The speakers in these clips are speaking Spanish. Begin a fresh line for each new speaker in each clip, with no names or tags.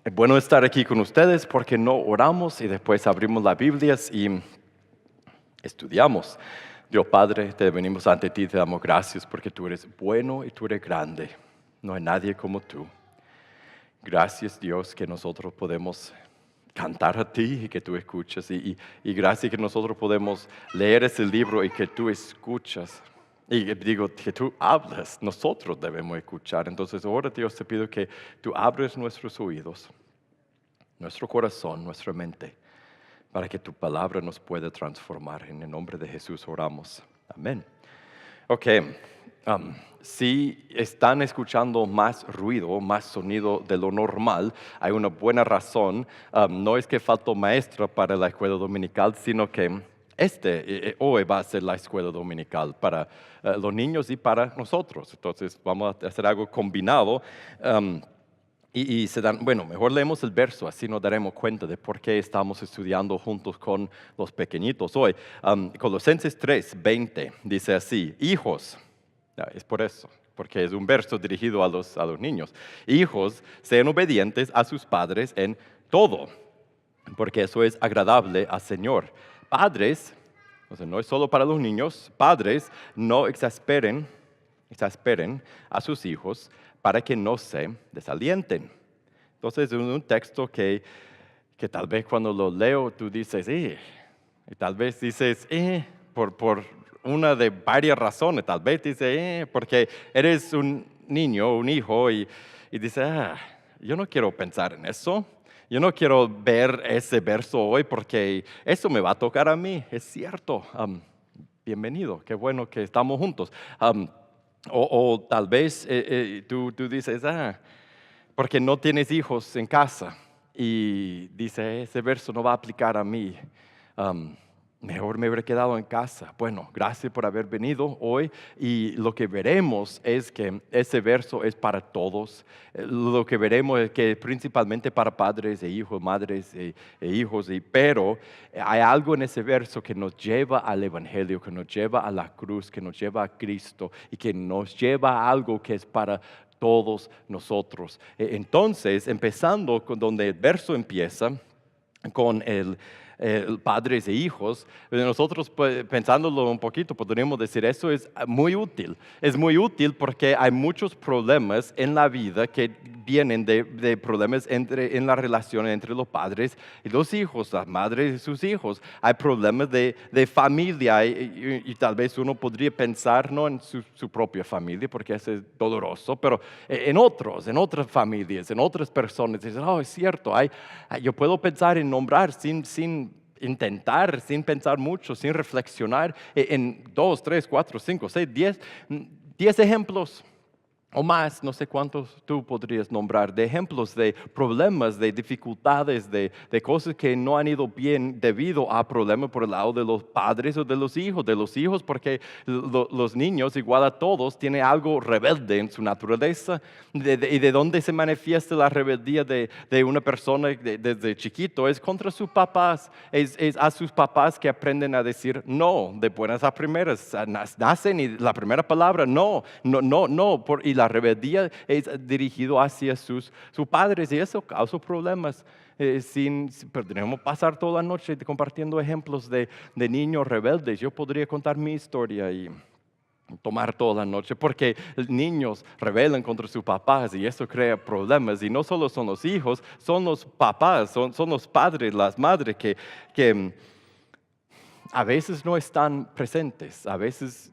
Es bueno estar aquí con ustedes porque no oramos y después abrimos las Biblias y estudiamos. Dios Padre, te venimos ante ti, te damos gracias porque tú eres bueno y tú eres grande. No hay nadie como tú. Gracias Dios que nosotros podemos cantar a ti y que tú escuchas. Y gracias que nosotros podemos leer ese libro y que tú escuchas. Y digo, que tú hablas, nosotros debemos escuchar. Entonces ahora Dios te pido que tú abres nuestros oídos, nuestro corazón, nuestra mente, para que tu palabra nos pueda transformar. En el nombre de Jesús oramos. Amén. Ok, si están escuchando más ruido, más sonido de lo normal, hay una buena razón. No es que faltó maestra para la escuela dominical, sino que hoy va a ser la escuela dominical para los niños y para nosotros. Entonces vamos a hacer algo combinado. Bueno, mejor leemos el verso, así nos daremos cuenta de por qué estamos estudiando juntos con los pequeñitos hoy. Colosenses 3:20 dice así: hijos, es por eso, porque es un verso dirigido a los niños. Hijos, sean obedientes a sus padres en todo, porque eso es agradable al Señor. Padres, o sea, no es solo para los niños, padres, no exasperen a sus hijos para que no se desalienten. Entonces es un texto que tal vez cuando lo leo tú dices, y tal vez dices, por una de varias razones, tal vez dices, porque eres un niño, un hijo, y dices, yo no quiero pensar en eso. Yo no quiero ver ese verso hoy porque eso me va a tocar a mí, es cierto. Bienvenido, qué bueno que estamos juntos. O tal vez tú dices, porque no tienes hijos en casa y dice, ese verso no va a aplicar a mí. Mejor me hubiera quedado en casa. Bueno, gracias por haber venido hoy y lo que veremos es que ese verso es para todos. Lo que veremos es que principalmente para padres e hijos, madres e hijos, pero hay algo en ese verso que nos lleva al Evangelio, que nos lleva a la cruz, que nos lleva a Cristo y que nos lleva a algo que es para todos nosotros. Entonces, empezando con donde el verso empieza, con el padres e hijos, nosotros pensándolo un poquito podríamos decir eso es muy útil. Es muy útil porque hay muchos problemas en la vida que vienen de problemas en la relación entre los padres y los hijos, las madres y sus hijos. Hay problemas de familia y tal vez uno podría pensar no en su propia familia porque eso es doloroso, pero en otras familias, en otras personas. Dicen, es cierto, yo puedo pensar en nombrar sin intentar, sin pensar mucho, sin reflexionar en 2, 3, 4, 5, 6, 10 ejemplos o más, no sé cuántos tú podrías nombrar, de ejemplos de problemas, de dificultades, de cosas que no han ido bien debido a problemas por el lado de los padres o de los hijos porque los niños, igual a todos, tienen algo rebelde en su naturaleza. ¿Y de dónde se manifiesta la rebeldía de una persona desde chiquito? Es contra sus papás, es a sus papás que aprenden a decir no, de buenas a primeras, nacen y la primera palabra no, y la rebeldía es dirigido hacia sus padres y eso causa problemas. Podríamos pasar toda la noche compartiendo ejemplos de niños rebeldes. Yo podría contar mi historia y tomar toda la noche, porque niños rebelan contra sus papás y eso crea problemas. Y no solo son los hijos, son los papás, son los padres, las madres que a veces no están presentes, a veces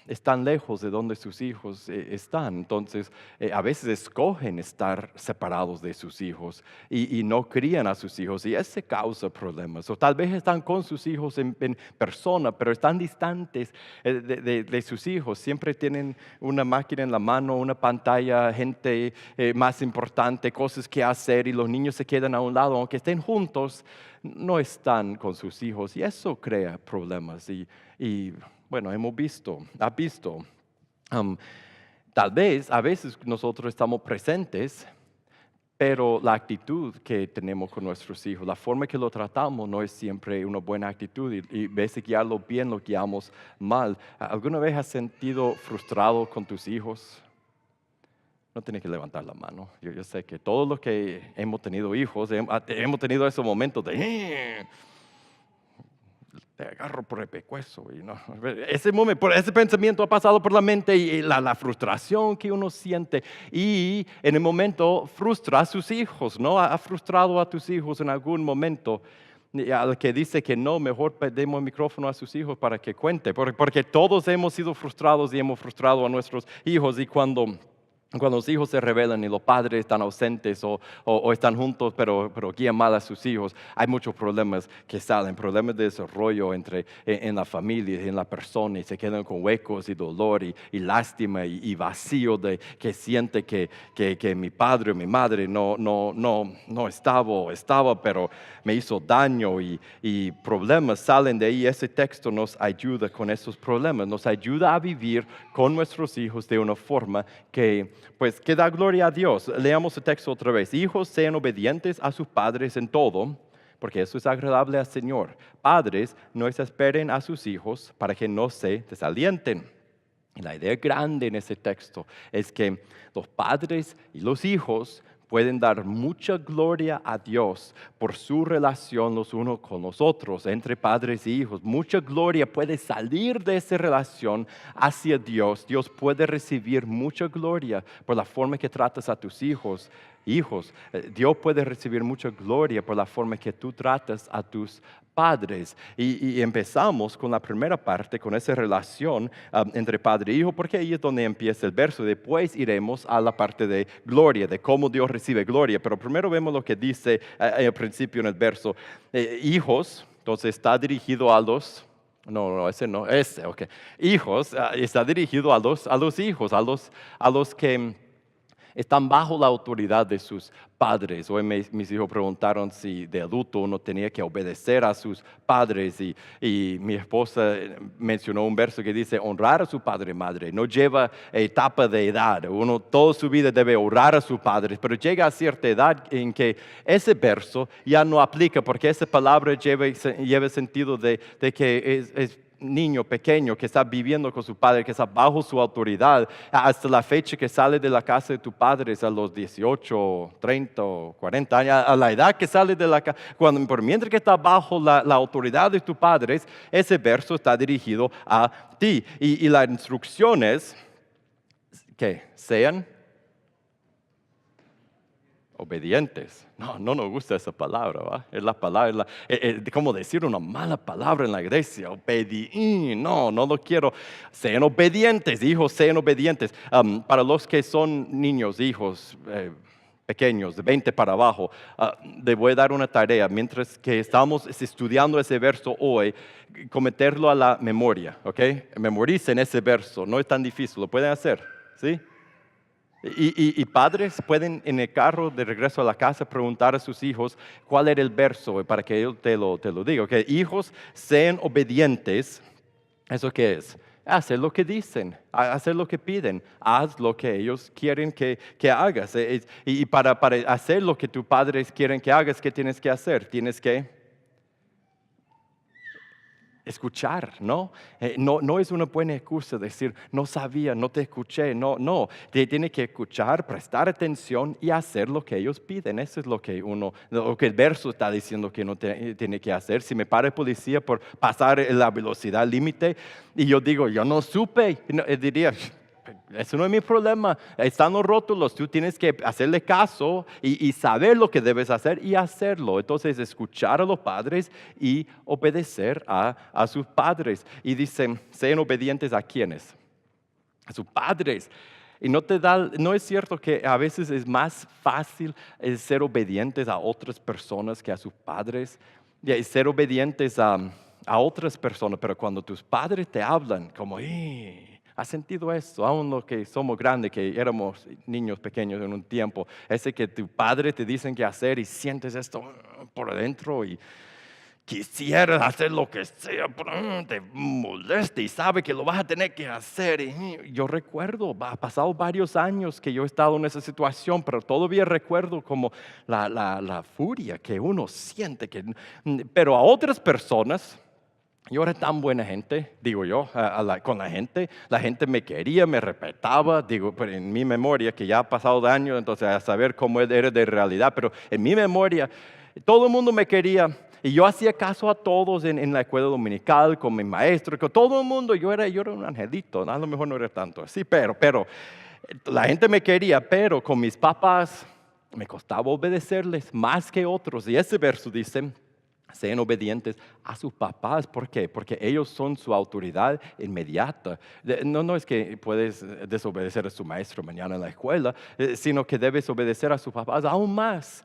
están lejos de donde sus hijos están. Entonces, a veces escogen estar separados de sus hijos y no crían a sus hijos y eso causa problemas. O tal vez están con sus hijos en persona, pero están distantes de sus hijos. Siempre tienen una máquina en la mano, una pantalla, gente más importante, cosas que hacer y los niños se quedan a un lado. Aunque estén juntos, no están con sus hijos y eso crea problemas. Bueno, has visto, tal vez a veces nosotros estamos presentes, pero la actitud que tenemos con nuestros hijos, la forma que lo tratamos no es siempre una buena actitud y veces guiarlo bien lo guiamos mal. ¿Alguna vez has sentido frustrado con tus hijos? No tiene que levantar la mano. Yo sé que todos los que hemos tenido hijos, hemos tenido esos momentos de te agarro por el pescuezo. Y no, ese momento, ese pensamiento ha pasado por la mente y la frustración que uno siente. Y en el momento frustra a sus hijos, ¿no? Ha frustrado a tus hijos en algún momento. Y al que dice que no, mejor pedimos el micrófono a sus hijos para que cuente. Porque todos hemos sido frustrados y hemos frustrado a nuestros hijos. Y cuando los hijos se rebelan y los padres están ausentes o están juntos pero guían mal a sus hijos, hay muchos problemas que salen, problemas de desarrollo en la familia, en la persona, y se quedan con huecos y dolor y lástima y vacío de que siente que mi padre o mi madre no estaba, pero me hizo daño y problemas salen de ahí. Ese texto nos ayuda con esos problemas, nos ayuda a vivir con nuestros hijos de una forma que da gloria a Dios. Leamos el texto otra vez. Hijos, sean obedientes a sus padres en todo, porque eso es agradable al Señor. Padres, no exasperen a sus hijos para que no se desalienten. Y la idea grande en ese texto es que los padres y los hijos pueden dar mucha gloria a Dios por su relación los unos con los otros, entre padres y hijos. Mucha gloria puede salir de esa relación hacia Dios. Dios puede recibir mucha gloria por la forma que tratas a tus hijos. Dios puede recibir mucha gloria por la forma que tú tratas a tus padres. Y empezamos con la primera parte, con esa relación entre padre e hijo, porque ahí es donde empieza el verso. Después iremos a la parte de gloria, de cómo Dios recibe gloria. Pero primero vemos lo que dice al principio en el verso. Hijos, entonces está dirigido a los... ok. Hijos, está dirigido a los hijos, a los que están bajo la autoridad de sus padres. Hoy mis hijos preguntaron si de adulto uno tenía que obedecer a sus padres y mi esposa mencionó un verso que dice honrar a su padre y madre. No lleva etapa de edad. Uno toda su vida debe honrar a sus padres, pero llega a cierta edad en que ese verso ya no aplica porque esa palabra lleva sentido de que es niño pequeño que está viviendo con su padre, que está bajo su autoridad, hasta la fecha que sale de la casa de tu padre, a los 18, 30, 40 años, a la edad que sale de la casa, mientras que está bajo la autoridad de tus padres, ese verso está dirigido a ti. Y la instrucción es que sean obedientes. No nos gusta esa palabra, ¿va? Es la palabra, como decir una mala palabra en la iglesia, no lo quiero. Sean obedientes, hijos, sean obedientes. Para los que son niños, hijos pequeños, de 20 para abajo, les voy a dar una tarea. Mientras que estamos estudiando ese verso hoy, cometerlo a la memoria, ¿ok? Memoricen ese verso, no es tan difícil, lo pueden hacer, ¿sí? Y padres pueden en el carro de regreso a la casa preguntar a sus hijos cuál era el verso para que ellos te lo digan. Okay. Hijos, sean obedientes. ¿Eso qué es? Hacer lo que dicen, hacer lo que piden, haz lo que ellos quieren que hagas. Y para hacer lo que tus padres quieren que hagas, ¿qué tienes que hacer? Tienes que escuchar, ¿no? No es una buena excusa decir, no sabía, no te escuché, no. Tiene que escuchar, prestar atención y hacer lo que ellos piden. Eso es lo que el verso está diciendo que uno tiene que hacer. Si me para el policía por pasar la velocidad límite y yo digo, yo no supe, diría, eso no es mi problema, están los rótulos, tú tienes que hacerle caso y saber lo que debes hacer y hacerlo. Entonces escuchar a los padres y obedecer a sus padres. Y dicen, sean obedientes a quienes, a sus padres. Y no es cierto que a veces es más fácil ser obedientes a otras personas que a sus padres, y ser obedientes a otras personas, pero cuando tus padres te hablan como, ¿has sentido eso? Aún los que somos grandes, que éramos niños pequeños en un tiempo, ese que tu padre te dicen qué hacer y sientes esto por adentro y quisieras hacer lo que sea, pero te molesta y sabe que lo vas a tener que hacer. Y yo recuerdo, ha pasado varios años que yo he estado en esa situación, pero todavía recuerdo como la furia que uno siente. Pero a otras personas Yo era tan buena gente, digo yo, con la gente me quería, me respetaba, digo, pero en mi memoria, que ya ha pasado de años, entonces a saber cómo era de realidad, pero en mi memoria, todo el mundo me quería y yo hacía caso a todos en la escuela dominical, con mi maestro, con todo el mundo, yo era un angelito, a lo mejor no era tanto así, pero la gente me quería, pero con mis papás me costaba obedecerles más que otros, y ese verso dice: sean obedientes a sus papás. ¿Por qué? Porque ellos son su autoridad inmediata. No es que puedes desobedecer a su maestro mañana en la escuela, sino que debes obedecer a sus papás aún más.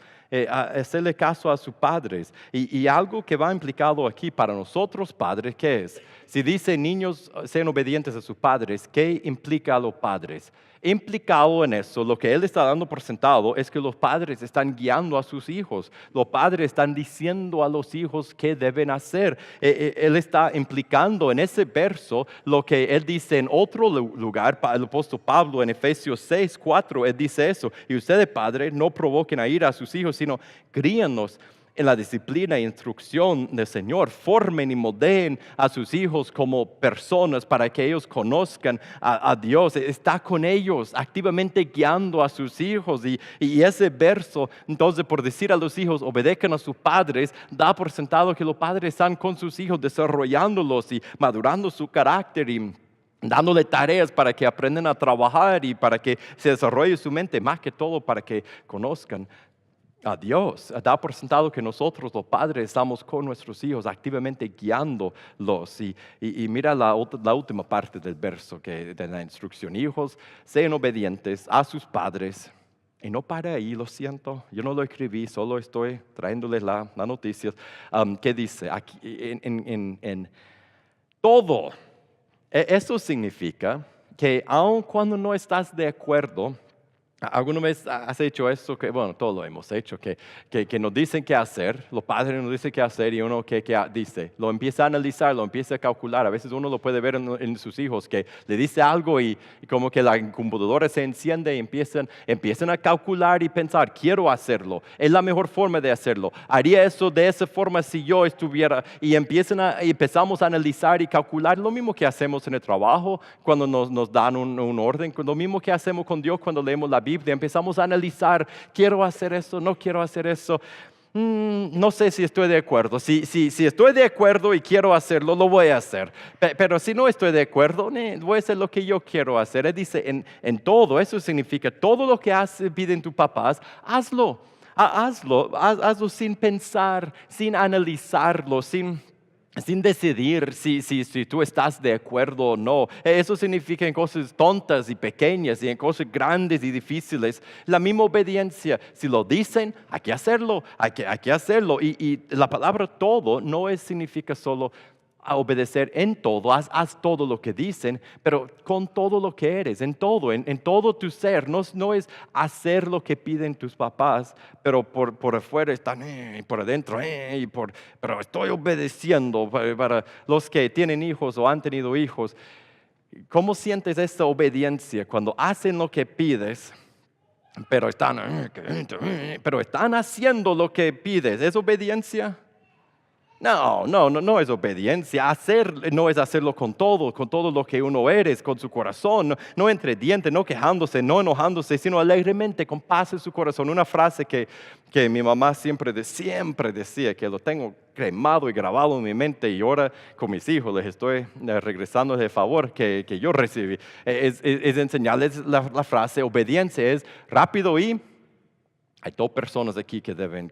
Hacerle caso a sus padres. Y algo que va implicado aquí para nosotros padres, ¿qué es? Si dice niños sean obedientes a sus padres, ¿qué implica a los padres? Implicado en eso, lo que él está dando por sentado es que los padres están guiando a sus hijos. Los padres están diciendo a los hijos qué deben hacer. Él está implicando en ese verso lo que él dice en otro lugar. El apóstol Pablo en Efesios 6:4, él dice eso: y ustedes, padres, no provoquen a ira a sus hijos, sino críenlos en la disciplina e instrucción del Señor. Formen y moldeen a sus hijos como personas para que ellos conozcan a Dios. Está con ellos, activamente guiando a sus hijos. Y ese verso, entonces, por decir a los hijos, obedezcan a sus padres, da por sentado que los padres están con sus hijos, desarrollándolos y madurando su carácter y dándole tareas para que aprendan a trabajar y para que se desarrolle su mente, más que todo para que conozcan a Dios. Da por sentado que nosotros los padres estamos con nuestros hijos activamente guiándolos. Y mira la última parte del verso de la instrucción: hijos, sean obedientes a sus padres. Y no para ahí, lo siento, yo no lo escribí, solo estoy trayéndoles las noticias. ¿Qué dice? Aquí, en todo. Eso significa que aun cuando no estás de acuerdo, ¿alguna vez has hecho eso? Bueno, todos lo hemos hecho, que nos dicen qué hacer, los padres nos dicen qué hacer y uno que dice, lo empieza a analizar, lo empieza a calcular. A veces uno lo puede ver en sus hijos, que le dice algo y como que la computadora se enciende y empiezan a calcular y pensar: quiero hacerlo, es la mejor forma de hacerlo, haría eso de esa forma si yo estuviera, y empezamos a analizar y calcular. Lo mismo que hacemos en el trabajo cuando nos dan un orden, lo mismo que hacemos con Dios cuando leemos la Biblia. Empezamos a analizar: quiero hacer eso, no quiero hacer eso, no sé si estoy de acuerdo. Si estoy de acuerdo y quiero hacerlo, lo voy a hacer. Pero si no estoy de acuerdo, voy a hacer lo que yo quiero hacer. Él dice en todo. Eso significa todo lo que piden tus papás, hazlo. Hazlo sin pensar, sin analizarlo, sin decidir si tú estás de acuerdo o no. Eso significa en cosas tontas y pequeñas y en cosas grandes y difíciles. La misma obediencia. Si lo dicen, hay que hacerlo, hay que hacerlo. Y la palabra todo no significa solo a obedecer en todo, haz todo lo que dicen, pero con todo lo que eres, en todo tu ser. No es hacer lo que piden tus papás, pero por afuera están, por adentro, pero estoy obedeciendo. Para los que tienen hijos o han tenido hijos, ¿cómo sientes esta obediencia cuando hacen lo que pides, pero están haciendo lo que pides? ¿Es obediencia? No es obediencia. Hacer no es hacerlo con todo lo que uno eres, con su corazón, no entre dientes, no quejándose, no enojándose, sino alegremente, con paz en su corazón. Una frase que mi mamá siempre decía, que lo tengo cremado y grabado en mi mente, y ahora con mis hijos les estoy regresando ese favor que yo recibí. Es enseñarles la frase: obediencia es rápido. Y hay 2 personas aquí que deben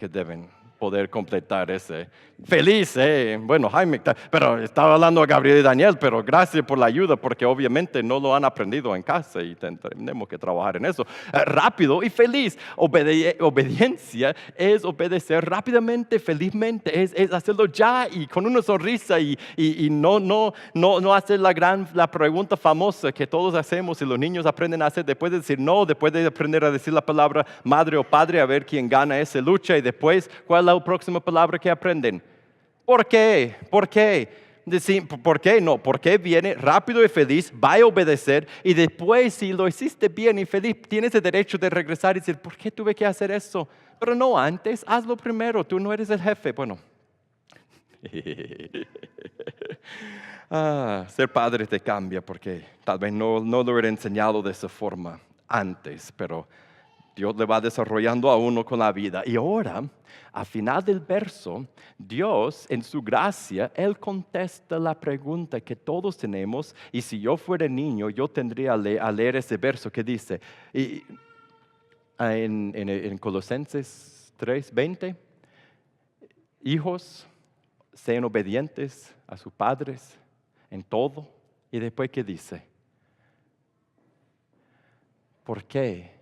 poder completar ese. Feliz, bueno, Jaime, pero estaba hablando a Gabriel y Daniel, pero gracias por la ayuda, porque obviamente no lo han aprendido en casa y tenemos que trabajar en eso. Rápido y feliz. Obediencia es obedecer rápidamente, felizmente, es hacerlo ya y con una sonrisa y no hacer la pregunta famosa que todos hacemos y los niños aprenden a hacer después de decir no, después de aprender a decir la palabra madre o padre, a ver quién gana esa lucha, y después, ¿cuál es la próxima palabra que aprenden? ¿Por qué? ¿Por qué? ¿Por qué? No, porque viene rápido y feliz, va a obedecer, y después, si lo hiciste bien y feliz, tienes el derecho de regresar y decir: ¿por qué tuve que hacer eso? Pero no antes, hazlo primero, tú no eres el jefe. Bueno, Ser padre te cambia porque tal vez no lo hubiera enseñado de esa forma antes, pero Dios le va desarrollando a uno con la vida. Y ahora, al final del verso, Dios en su gracia, Él contesta la pregunta que todos tenemos. Y si yo fuera niño, yo tendría a leer ese verso que dice, en Colosenses 3:20, hijos, sean obedientes a sus padres en todo. Y después, ¿qué dice? ¿Por qué?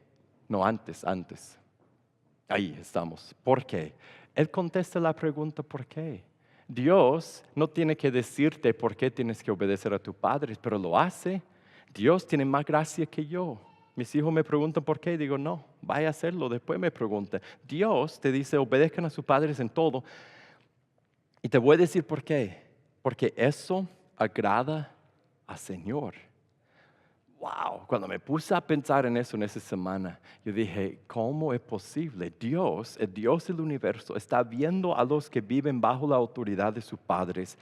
No, antes. Ahí estamos. ¿Por qué? Él contesta la pregunta ¿por qué? Dios no tiene que decirte por qué tienes que obedecer a tus padres, pero lo hace. Dios tiene más gracia que yo. Mis hijos me preguntan por qué, digo, no, vaya a hacerlo, después me pregunta. Dios te dice, obedezcan a sus padres en todo. Y te voy a decir por qué. Porque eso agrada al Señor. Wow, cuando me puse a pensar en eso en esa semana, yo dije, ¿cómo es posible? Dios, el Dios del universo, está viendo a los que viven bajo la autoridad de sus padres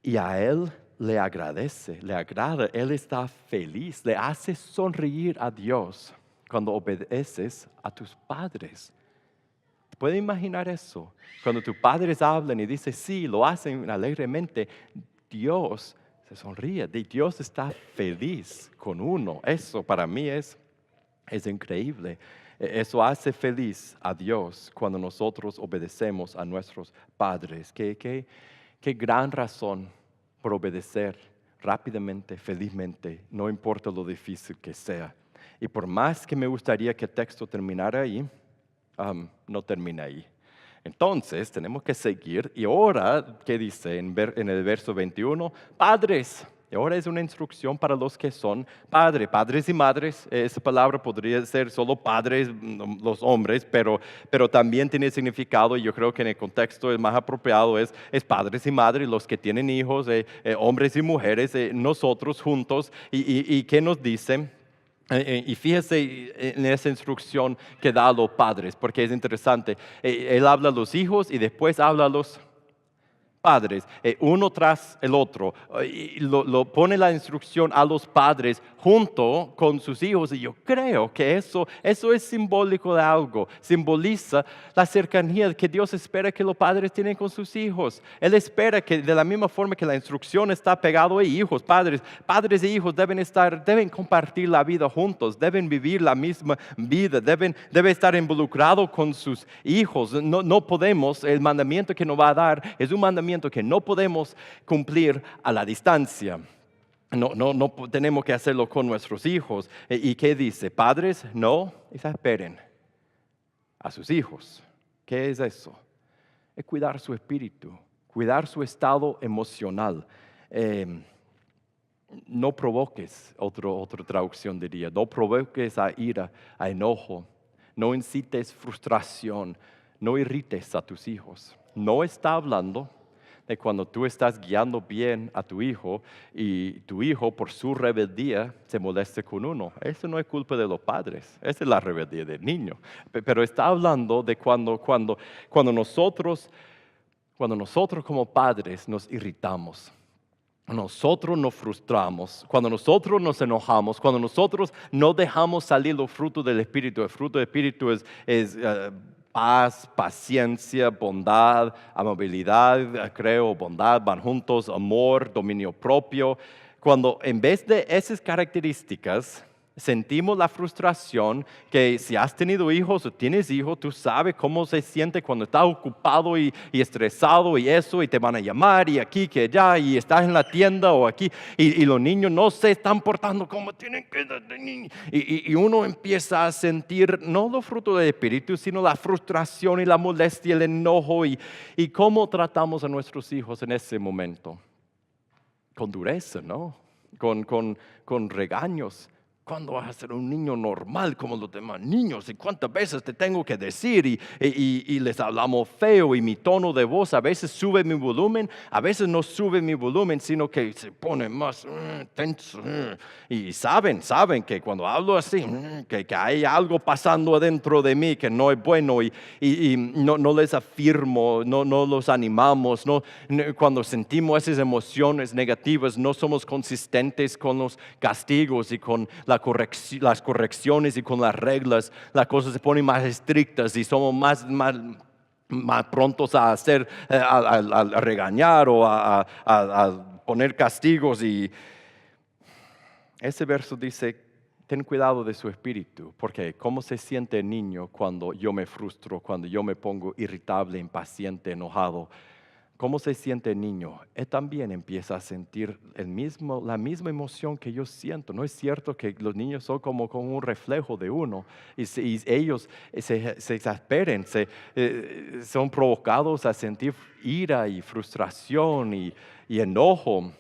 y a Él le agradece, le agrada, Él está feliz, le hace sonreír a Dios cuando obedeces a tus padres. ¿Puedes imaginar eso? Cuando tus padres hablan y dicen sí, lo hacen alegremente, Dios se sonríe, Dios está feliz con uno. Eso para mí es increíble. Eso hace feliz a Dios cuando nosotros obedecemos a nuestros padres. Qué gran razón por obedecer rápidamente, felizmente, no importa lo difícil que sea. Y por más que me gustaría que el texto terminara ahí, no termina ahí. Entonces, tenemos que seguir. Y ahora, ¿qué dice en el verso 21? Padres. Y ahora es una instrucción para los que son padres y madres. Esa palabra podría ser solo padres, los hombres, pero también tiene significado, y yo creo que en el contexto es más apropiado, es padres y madres, los que tienen hijos, hombres y mujeres, nosotros juntos. ¿Y qué nos dicen? Y fíjese en esa instrucción que da a los padres, porque es interesante. Él habla a los hijos y después habla a los padres, uno tras el otro, y lo pone la instrucción a los padres junto con sus hijos, y yo creo que eso es simbólico de algo, simboliza la cercanía que Dios espera que los padres tienen con sus hijos. Él espera que de la misma forma que la instrucción está pegado a hijos, padres e hijos deben compartir la vida juntos, deben vivir la misma vida, deben estar involucrados con sus hijos. No podemos, el mandamiento que nos va a dar es un mandamiento que no podemos cumplir a la distancia. No tenemos que hacerlo con nuestros hijos. ¿Y qué dice? Padres, no exasperen a sus hijos. ¿Qué es eso? Es cuidar su espíritu, cuidar su estado emocional. No provoques, otra traducción diría, no provoques a ira, a enojo, no incites frustración, no irrites a tus hijos. No está hablando de cuando tú estás guiando bien a tu hijo y tu hijo por su rebeldía se moleste con uno. Eso no es culpa de los padres, esa es la rebeldía del niño. Pero está hablando de cuando nosotros como padres nos irritamos, nosotros nos frustramos, cuando nosotros nos enojamos, cuando nosotros no dejamos salir los frutos del Espíritu. El fruto del Espíritu es paz, paciencia, bondad, amabilidad, bondad, van juntos, amor, dominio propio. Cuando en vez de esas características sentimos la frustración, que si has tenido hijos o tienes hijos, tú sabes cómo se siente cuando estás ocupado y estresado y eso, y te van a llamar y aquí, que allá, y estás en la tienda o aquí, y los niños no se están portando como tienen que, y uno empieza a sentir no los frutos del Espíritu, sino la frustración y la molestia, el enojo, y cómo tratamos a nuestros hijos en ese momento. Con dureza, ¿no? Con regaños, ¿Cuándo vas a ser un niño normal como los demás niños? ¿Y cuántas veces te tengo que decir? Y les hablamos feo y mi tono de voz a veces sube mi volumen, a veces no sube mi volumen, sino que se pone más tenso. Y saben que cuando hablo así, que hay algo pasando adentro de mí que no es bueno y no les afirmo, no los animamos. Cuando sentimos esas emociones negativas, no somos consistentes con los castigos y con las correcciones y con las reglas. Las cosas se ponen más estrictas y somos más prontos a hacer, a regañar o a poner castigos. Y ese verso dice: ten cuidado de su espíritu, porque ¿cómo se siente el niño cuando yo me frustro, cuando yo me pongo irritable, impaciente, enojado? ¿Cómo se siente el niño? Él también empieza a sentir la misma emoción que yo siento. ¿No es cierto que los niños son como un reflejo de uno? Y ellos se exasperan, son provocados a sentir ira y frustración y enojo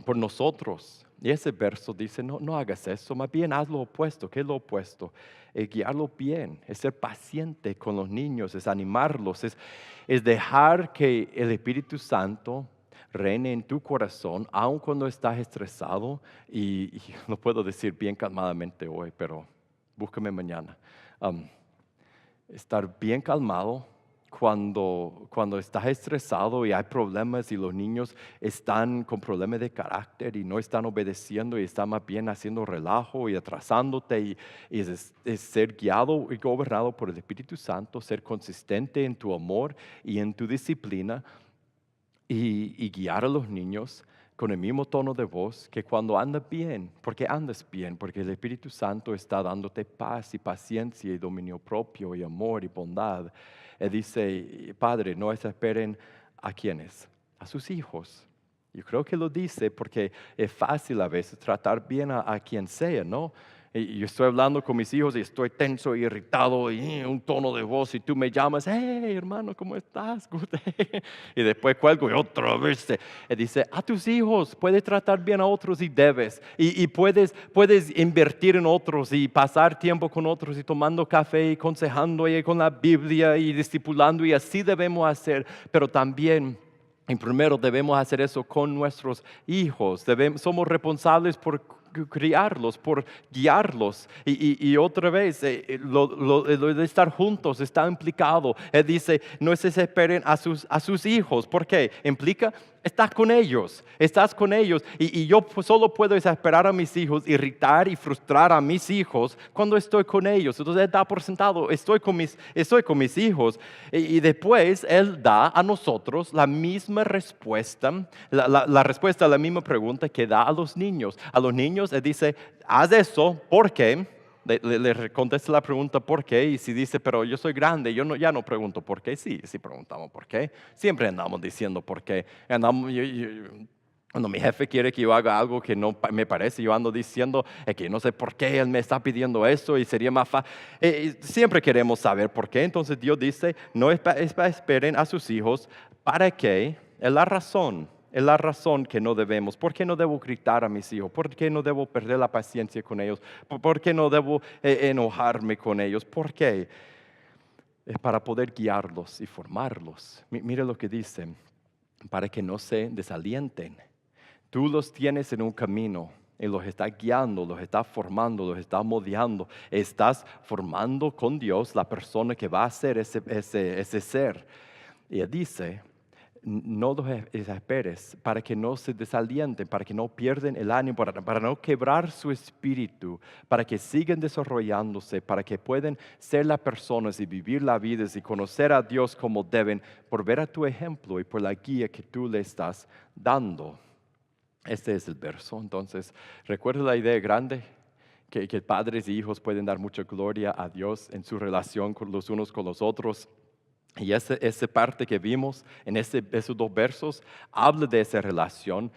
por nosotros. Y ese verso dice: no hagas eso, más bien haz lo opuesto. ¿Qué es lo opuesto? Es guiarlos bien, es ser paciente con los niños, es animarlos, es dejar que el Espíritu Santo reine en tu corazón, aun cuando estás estresado. Y lo puedo decir bien calmadamente hoy, pero búscame mañana. Estar bien calmado cuando estás estresado y hay problemas y los niños están con problemas de carácter y no están obedeciendo y están más bien haciendo relajo y atrasándote, y es ser guiado y gobernado por el Espíritu Santo, ser consistente en tu amor y en tu disciplina y guiar a los niños con el mismo tono de voz que cuando andas bien, porque el Espíritu Santo está dándote paz y paciencia y dominio propio y amor y bondad. Él dice: Padre, no esperen a quienes, a sus hijos. Yo creo que lo dice porque es fácil a veces tratar bien a quien sea, ¿no? Y yo estoy hablando con mis hijos y estoy tenso y irritado y un tono de voz, y tú me llamas: hey hermano, ¿cómo estás? Y después cuelgo y otra vez dice: a tus hijos puedes tratar bien a otros y debes, y puedes invertir en otros y pasar tiempo con otros y tomando café y aconsejando y con la Biblia y discipulando, y así debemos hacer. Pero también, y primero, debemos hacer eso con nuestros hijos. Somos responsables por criarlos, por guiarlos. Y otra vez, lo de estar juntos está implicado. Él dice: no se desesperen a sus hijos. ¿Por qué? Implica: estás con ellos. Y yo solo puedo desesperar a mis hijos, irritar y frustrar a mis hijos cuando estoy con ellos. Entonces Él da por sentado: estoy con mis hijos. Y después Él da a nosotros la misma respuesta, la respuesta a la misma pregunta que da a los niños. A los niños Él dice: haz eso, ¿por qué? Le contesta la pregunta ¿por qué? Y si dice: pero yo soy grande, ya no pregunto por qué. Sí preguntamos por qué. Siempre andamos diciendo por qué. Cuando mi jefe quiere que yo haga algo que no me parece, yo ando diciendo que no sé por qué él me está pidiendo eso y sería más fácil. Siempre queremos saber por qué. Entonces Dios dice: no esperen a sus hijos. ¿Para qué? Es la razón que no debemos. ¿Por qué no debo gritar a mis hijos? ¿Por qué no debo perder la paciencia con ellos? ¿Por qué no debo enojarme con ellos? ¿Por qué? Es para poder guiarlos y formarlos. Mire lo que dice: para que no se desalienten. Tú los tienes en un camino y los estás guiando, los estás formando, los estás moldeando. Estás formando con Dios la persona que va a ser ese ser. Y Él dice: no los esperes, para que no se desalienten, para que no pierdan el ánimo, para no quebrar su espíritu, para que sigan desarrollándose, para que puedan ser las personas y vivir la vida y conocer a Dios como deben, por ver a tu ejemplo y por la guía que tú le estás dando. Este es el verso. Entonces, recuerda la idea grande, que padres y hijos pueden dar mucha gloria a Dios en su relación con los unos con los otros. Y esa parte que vimos en esos dos versos habla de esa relación,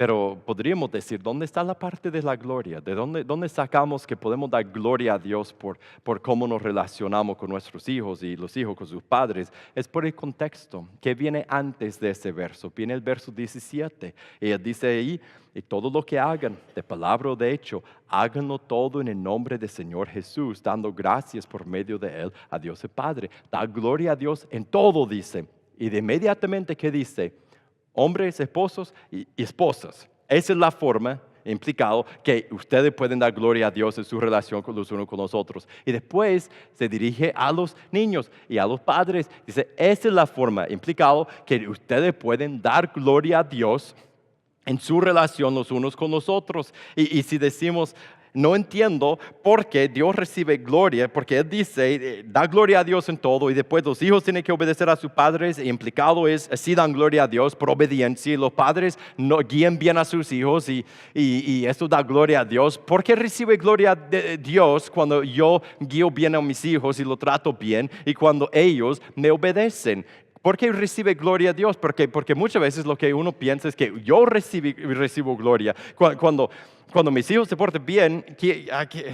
Pero podríamos decir, ¿dónde está la parte de la gloria? ¿De dónde sacamos que podemos dar gloria a Dios por cómo nos relacionamos con nuestros hijos y los hijos con sus padres? Es por el contexto que viene antes de ese verso. Viene el verso 17. Ella dice ahí, y todo lo que hagan, de palabra o de hecho, háganlo todo en el nombre del Señor Jesús, dando gracias por medio de Él a Dios el Padre. Da gloria a Dios en todo, dice. Y de inmediatamente, ¿qué dice? Hombres, esposos y esposas. Esa es la forma implicado que ustedes pueden dar gloria a Dios en su relación con los unos con los otros. Y después se dirige a los niños y a los padres. Dice, esa es la forma implicado que ustedes pueden dar gloria a Dios en su relación los unos con los otros. Y si decimos, no entiendo por qué Dios recibe gloria, porque Él dice, da gloria a Dios en todo, y después los hijos tienen que obedecer a sus padres, y implicado es, sí dan gloria a Dios por obediencia, y los padres no guían bien a sus hijos, y eso da gloria a Dios. ¿Por qué recibe gloria de Dios cuando yo guío bien a mis hijos y lo trato bien, y cuando ellos me obedecen? ¿Por qué recibe gloria a Dios? Porque muchas veces lo que uno piensa es que yo recibo gloria. Cuando mis hijos se portan bien,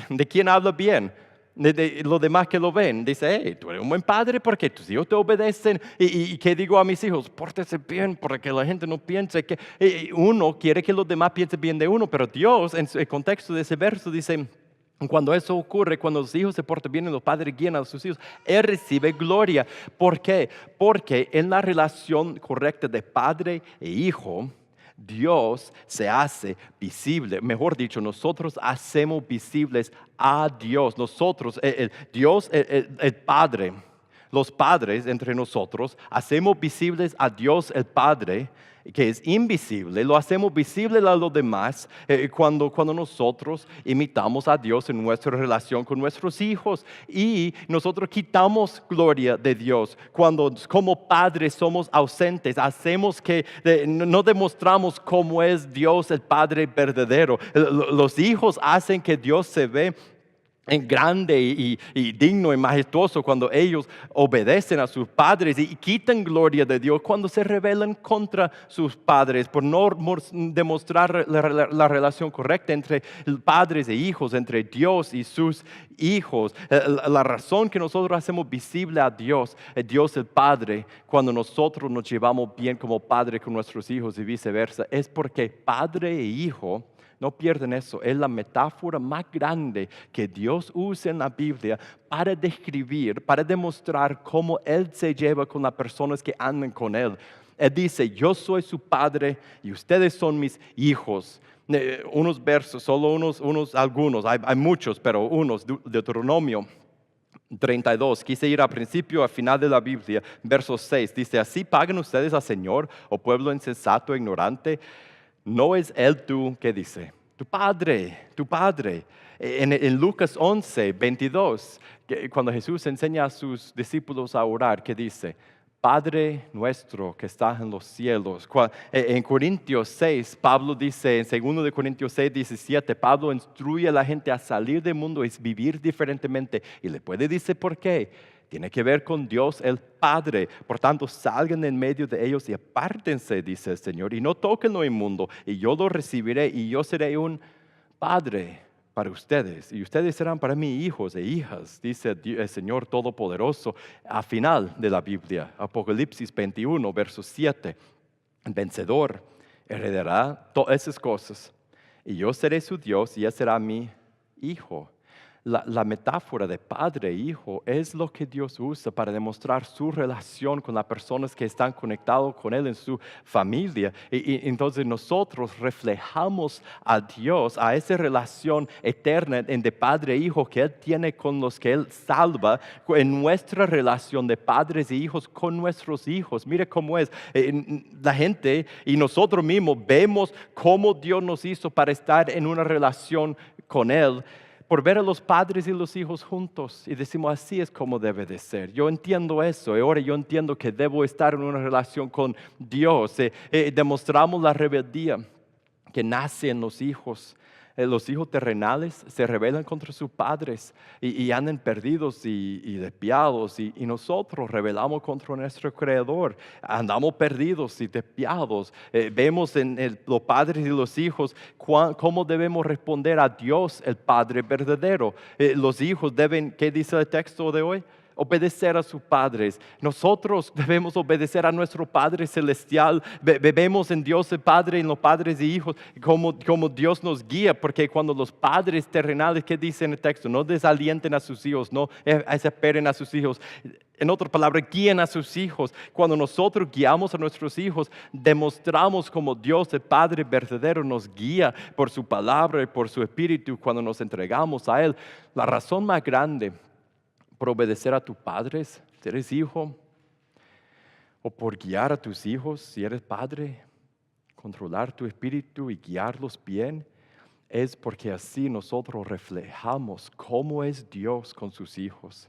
¿de quién habla bien? De los demás que lo ven. Dice, hey, tú eres un buen padre porque tus hijos te obedecen. ¿Y qué digo a mis hijos? Pórtese bien porque la gente no piense que... uno quiere que los demás piensen bien de uno, pero Dios, en el contexto de ese verso, dice... Cuando eso ocurre, cuando los hijos se portan bien y los padres guían a sus hijos, Él recibe gloria. ¿Por qué? Porque en la relación correcta de padre e hijo, Dios se hace visible. Mejor dicho, nosotros hacemos visibles a Dios. Nosotros, Dios, el Padre, los padres entre nosotros, hacemos visibles a Dios el Padre, que es invisible, lo hacemos visible a los demás cuando nosotros imitamos a Dios en nuestra relación con nuestros hijos, y nosotros quitamos gloria de Dios cuando como padres somos ausentes, hacemos que no demostramos cómo es Dios el Padre verdadero. Los hijos hacen que Dios se ve en grande y digno y majestuoso cuando ellos obedecen a sus padres, y quitan gloria de Dios cuando se rebelan contra sus padres por no demostrar la relación correcta entre padres e hijos, entre Dios y sus hijos. La razón que nosotros hacemos visible a Dios el Padre, cuando nosotros nos llevamos bien como padre con nuestros hijos y viceversa, es porque padre e hijo, no pierden eso, es la metáfora más grande que Dios usa en la Biblia para describir, para demostrar cómo Él se lleva con las personas que andan con Él. Él dice, yo soy su padre y ustedes son mis hijos. Unos versos, solo algunos, hay muchos, pero unos, Deuteronomio 32, quise ir al principio, al final de la Biblia, verso 6, dice, así pagan ustedes al Señor, oh pueblo insensato e ignorante. ¿No es Él ¿qué dice? Tu Padre. En Lucas 11, 22, cuando Jesús enseña a sus discípulos a orar, ¿qué dice? Padre nuestro que estás en los cielos. En Corintios 6, Pablo dice, en 2 de Corintios 6, 17, Pablo instruye a la gente a salir del mundo y vivir diferentemente. Y le puede decir por qué. Tiene que ver con Dios el Padre. Por tanto, salgan en medio de ellos y apártense, dice el Señor, y no toquen lo inmundo, y yo lo recibiré, y yo seré un Padre para ustedes, y ustedes serán para mí hijos e hijas, dice el Señor Todopoderoso. Al final de la Biblia, Apocalipsis 21, verso 7, el vencedor heredará todas esas cosas, y yo seré su Dios, y él será mi hijo. La metáfora de padre e hijo es lo que Dios usa para demostrar su relación con las personas que están conectadas con Él en su familia. Y entonces nosotros reflejamos a Dios, a esa relación eterna de padre e hijo que Él tiene con los que Él salva, en nuestra relación de padres e hijos con nuestros hijos. Mire cómo es. La gente y nosotros mismos vemos cómo Dios nos hizo para estar en una relación con Él, por ver a los padres y los hijos juntos, y decimos, así es como debe de ser. Yo entiendo eso, y ahora yo entiendo que debo estar en una relación con Dios. Demostramos la rebeldía que nace en los hijos Los hijos terrenales se rebelan contra sus padres y andan perdidos y desviados. Y nosotros rebelamos contra nuestro Creador. Andamos perdidos y desviados. Vemos en los padres y los hijos cómo debemos responder a Dios, el Padre verdadero. Los hijos deben, ¿qué dice el texto de hoy? Obedecer a sus padres. Nosotros debemos obedecer a nuestro Padre Celestial. Vemos en Dios el Padre, en los padres y hijos, como Dios nos guía, porque cuando los padres terrenales, ¿qué dice en el texto? No desalienten a sus hijos, no desesperen a sus hijos. En otras palabras, guíen a sus hijos. Cuando nosotros guiamos a nuestros hijos, demostramos como Dios, el Padre verdadero, nos guía por su palabra y por su espíritu cuando nos entregamos a Él. La razón más grande por obedecer a tus padres, si eres hijo, o por guiar a tus hijos, si eres padre, controlar tu espíritu y guiarlos bien, es porque así nosotros reflejamos cómo es Dios con sus hijos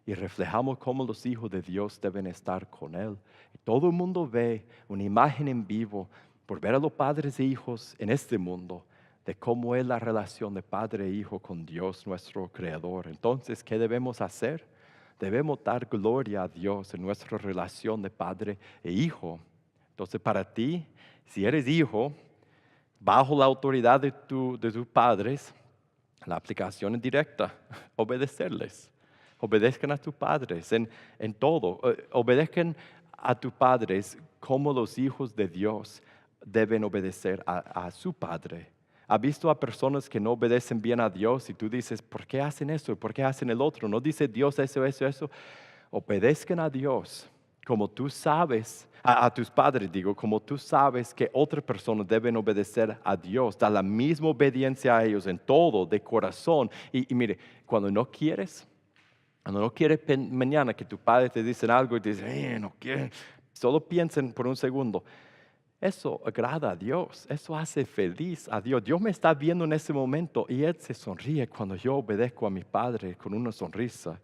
y reflejamos cómo los hijos de Dios deben estar con Él. Y todo el mundo ve una imagen en vivo por ver a los padres e hijos en este mundo, de cómo es la relación de padre e hijo con Dios, nuestro Creador. Entonces, ¿qué debemos hacer? Debemos dar gloria a Dios en nuestra relación de padre e hijo. Entonces, para ti, si eres hijo, bajo la autoridad de tus padres, la aplicación es directa, obedecerles. Obedezcan a tus padres en todo. Obedezcan a tus padres como los hijos de Dios deben obedecer a su Padre. ¿Ha visto a personas que no obedecen bien a Dios y tú dices, ¿por qué hacen eso? ¿Por qué hacen el otro? ¿No dice Dios eso, eso, eso? Obedezcan a Dios como tú sabes, a tus padres digo, como tú sabes que otras personas deben obedecer a Dios. Da la misma obediencia a ellos en todo, de corazón. Y mire, cuando no quieres mañana que tu padre te dice algo y te dice, no quiero, solo piensen por un segundo. Eso agrada a Dios, eso hace feliz a Dios. Dios me está viendo en ese momento y Él se sonríe cuando yo obedezco a mi Padre con una sonrisa.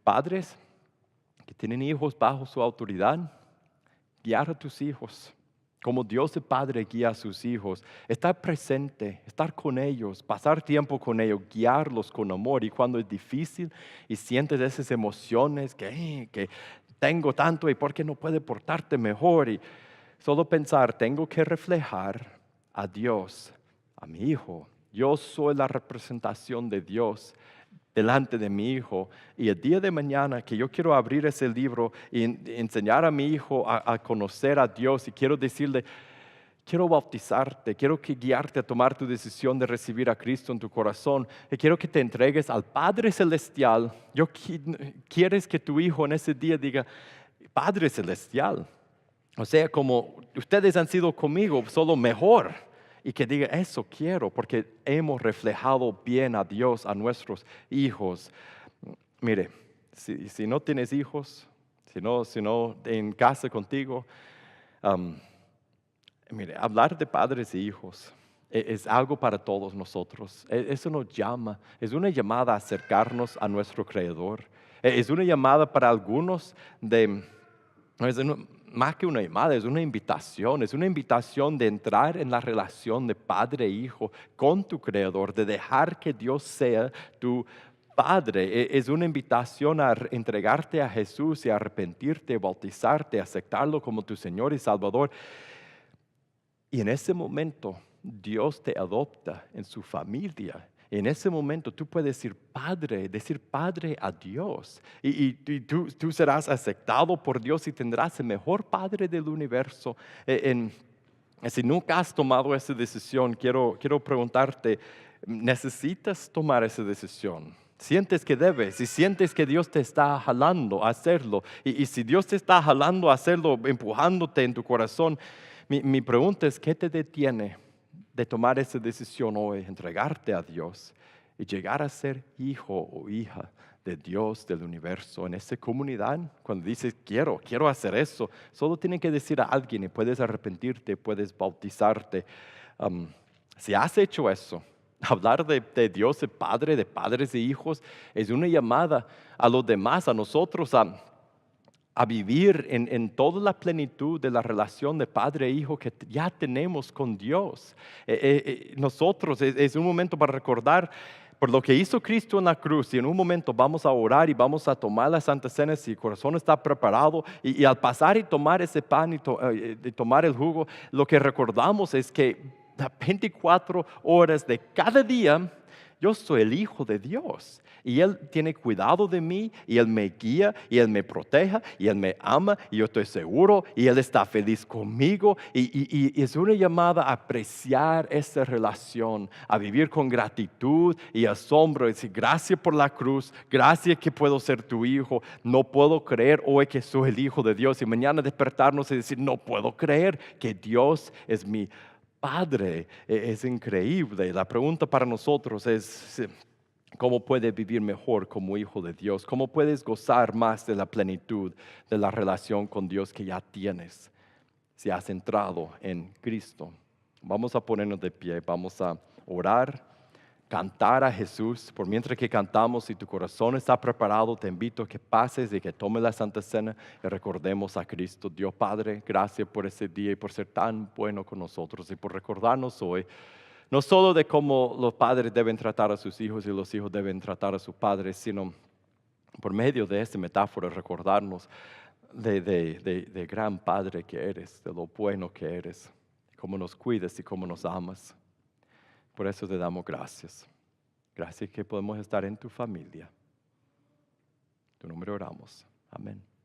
Padres que tienen hijos bajo su autoridad, guiar a tus hijos como Dios el Padre guía a sus hijos. Estar presente, estar con ellos, pasar tiempo con ellos, guiarlos con amor. Y cuando es difícil y sientes esas emociones que tengo tanto y por qué no puedes portarte mejor, y solo pensar, tengo que reflejar a Dios, a mi hijo. Yo soy la representación de Dios delante de mi hijo. Y el día de mañana que yo quiero abrir ese libro y enseñar a mi hijo a conocer a Dios y quiero decirle, quiero bautizarte, quiero guiarte a tomar tu decisión de recibir a Cristo en tu corazón. Y quiero que te entregues al Padre Celestial. Quieres que tu hijo en ese día diga, Padre Celestial. O sea, como ustedes han sido conmigo, solo mejor. Y que diga, eso quiero, porque hemos reflejado bien a Dios, a nuestros hijos. Mire, si no tienes hijos, si no en casa contigo, mire, hablar de padres e hijos es algo para todos nosotros. Eso nos llama, es una llamada a acercarnos a nuestro Creador. Es una llamada para algunos más que una llamada, es una invitación de entrar en la relación de padre e hijo con tu Creador, de dejar que Dios sea tu Padre. Es una invitación a entregarte a Jesús y a arrepentirte, bautizarte, aceptarlo como tu Señor y Salvador. Y en ese momento Dios te adopta en su familia. En ese momento tú puedes decir Padre a Dios. Y tú serás aceptado por Dios y tendrás el mejor Padre del universo. Si nunca has tomado esa decisión, quiero preguntarte, ¿necesitas tomar esa decisión? Sientes que debes y sientes que Dios te está jalando a hacerlo. Y si Dios te está jalando a hacerlo, empujándote en tu corazón, mi pregunta es, ¿qué te detiene de tomar esa decisión hoy, entregarte a Dios y llegar a ser hijo o hija de Dios, del universo, en esta comunidad? Cuando dices, quiero hacer eso, solo tienes que decir a alguien y puedes arrepentirte, puedes bautizarte. Si has hecho eso, hablar de Dios, de Padre, de padres e hijos, es una llamada a los demás, a nosotros, a vivir en toda la plenitud de la relación de padre e hijo que ya tenemos con Dios. Nosotros es un momento para recordar por lo que hizo Cristo en la cruz, y en un momento vamos a orar y vamos a tomar la Santa Cena si el corazón está preparado, y al pasar y tomar ese pan y tomar el jugo, lo que recordamos es que las 24 horas de cada día, yo soy el Hijo de Dios y Él tiene cuidado de mí y Él me guía y Él me protege y Él me ama y yo estoy seguro y Él está feliz conmigo y es una llamada a apreciar esa relación, a vivir con gratitud y asombro, decir gracias por la cruz, gracias que puedo ser tu hijo, no puedo creer hoy que soy el Hijo de Dios y mañana despertarnos y decir no puedo creer que Dios es mi Padre. Es increíble. La pregunta para nosotros es, ¿cómo puedes vivir mejor como hijo de Dios? ¿Cómo puedes gozar más de la plenitud de la relación con Dios que ya tienes si has entrado en Cristo? Vamos a ponernos de pie, vamos a orar, cantar a Jesús. Por mientras que cantamos, si tu corazón está preparado, te invito a que pases y que tomes la Santa Cena y recordemos a Cristo. Dios Padre, gracias por ese día y por ser tan bueno con nosotros y por recordarnos hoy, no solo de cómo los padres deben tratar a sus hijos y los hijos deben tratar a sus padres, sino por medio de esta metáfora recordarnos de gran Padre que eres, de lo bueno que eres, cómo nos cuidas y cómo nos amas. Por eso te damos gracias. Gracias que podemos estar en tu familia. En tu nombre oramos. Amén.